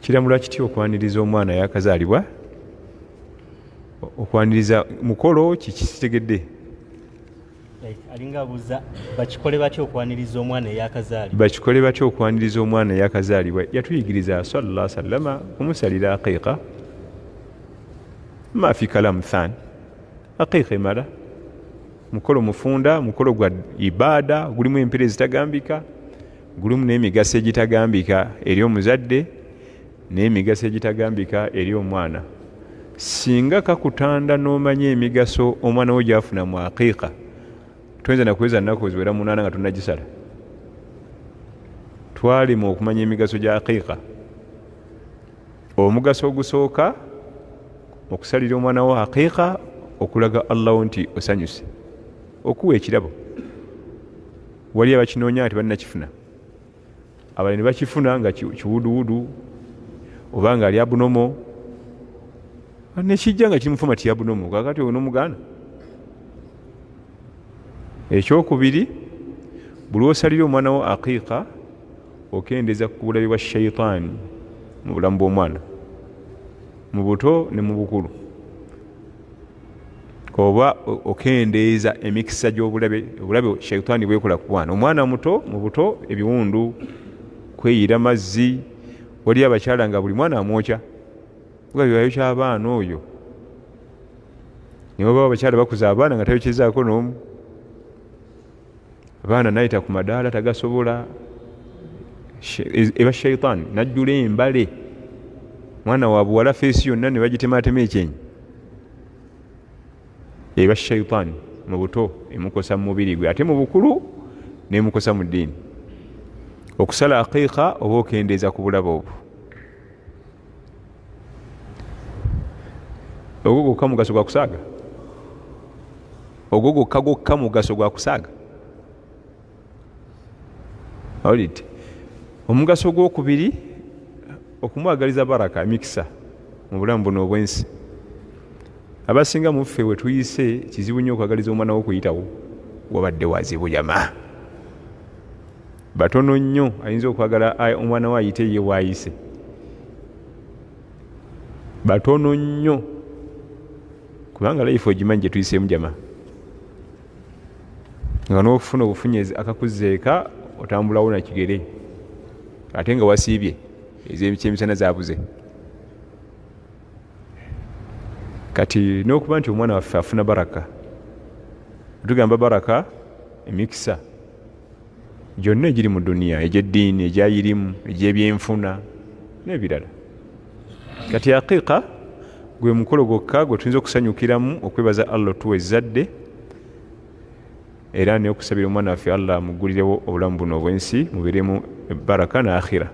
kiramulwa kitya okwaniriza omwana yakazaalibwa? Okwaniriza mukolo kikitegedde alinga abuuza bakikole batya okwaniriza omwana eyakazaalibwa? Bakikole batya okwaniriza omwana eyakazaalibwa? Yatuyigiriza sallallahu alaihi wasallam kumusalira aqiqa ma fi kalamu than. Aqiqa emala mukolo mufunda, mukolo gwa ibada, gulimu empere zitagambika, gulimu n'emigaso egitagambika eri omuzadde n'emigaso egitagambika eri omwana. Singa kakutanda n'omanya emigaso omwana wo gyafuna mu aqiqa, tuyinza nakuweza nnaku ziwera 8 nga tunnagisala. Twalima okumanya emigaso gya aqiqa. Omugaso ogusooka okusalira omwana wo aqiqa, okulaga Allah nti osanyuse, okuwa ekirabo. Wali abakinoonya ati bannakifuna, abalala ne bakifuna nga kiwuduwudu oba nga ali abunomo, nekijja nga kiri mu fomati ya abunomo, kakati onomugaana. Ekyokubiri, buli osalira omwana wo aqiqa okendeza ku bulabe bwa shaitaani mu bulamu bw'omwana, mu buto ne mu bukulu, oba okendeeza emikisa gy'obulabe shaitaani bwekola ku bwana. Omwana muto mu buto ebiwundu, kweyira mazzi. Wali abakyala nga buli mwana amwokya, ugabiwayo ky'abaana oyo. Niwe baba abakyala bakuza abaana nga tayokyezzaako n'omu. Abaana nayita ku madaala tagasobola, eba shaitaani najjula embale. Mwana wa buwala feesi yonna ne bagitematema ekyenyi. Eba shaitaani mu buto emukosa mu mubiri gwe, ate mu bukulu nemukosa mu ddiini. Okusala aqiqa oba okendeeza ku bulabe obwo. Ogwo gwokka mugaso gwa kusaaga? Ogwo gwokka mugaso gwa kusaaga? Awulidde? Omugaso gw'okubiri, okumwagaliza baraka, emikisa mu bulamu buno obwensi. Abasinga mu ffe we tuyise kizibu nnyo okwagaliza omwana wo okuyitawo wabadde wazibu jamaa. Batono nnyo ayinza okwagala omwana we ayite ye waayise. Batono nnyo, kubanga life ogimanyi gye tuyiseemu jamaa. Nga n'okufuna obufunyezi akakuzzeeka otambulawo na kigere, ate nga wasiibye ez'emisana zaabuze. Kati n'okuba nti omwana waffe afuna baraka, tugamba baraka emikisa gyonna egiri mu duniya, egy'eddiini, egyayirimu, egy'ebyenfuna n'ebirala. Kati aqiqa gwe mukolo gwokka gwe tuyinza okusanyukiramu okwebaza Allah tuwa ezzadde, era n'okusabira omwana waffe Allah amuggulirewo obulamu buno obwensi mubeeremu baraka na akhira.